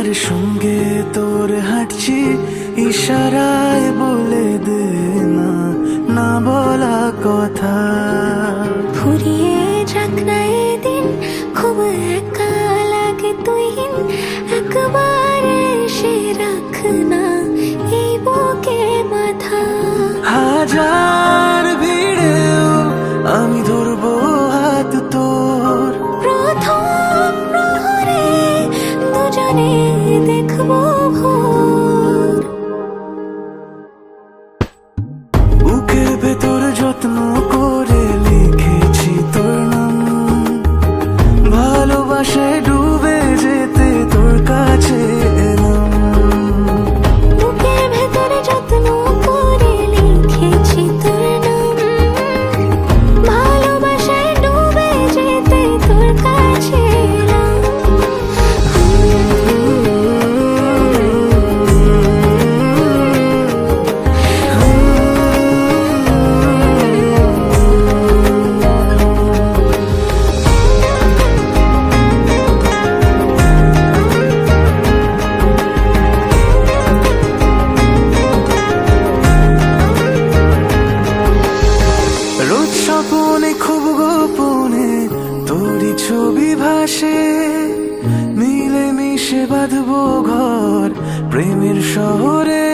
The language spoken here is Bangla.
আমার সঙ্গে তোর হাঁটছি, ইশারায় বলে দে না, না বলা কথা। ফুরিয়ে যাক না এদিন, খুব একা লাগে তুই একবার এসে রাখ না এই বুকে মাথা। হাজার ভিড়েও আমি ধরবো হাত তোর, প্রথম প্রহরে দুজনে দেখবো ভোর। বুকের ভেতর যত্ন করে লিখেছি তোর নাম, ভালোবাসায় ডুবে যেতে তোর কাছে এলাম। বুকের ভেতরে যত্ন করে লিখেছি তোর নাম, ভালোবাসায় ডুবে যেতে তোর কাছে এলাম। রোজ স্বপনে খুব গোপনে তোরই ছবি ভাসে, মিলে মিশে বাঁধবো ঘর প্রেমের শহরে।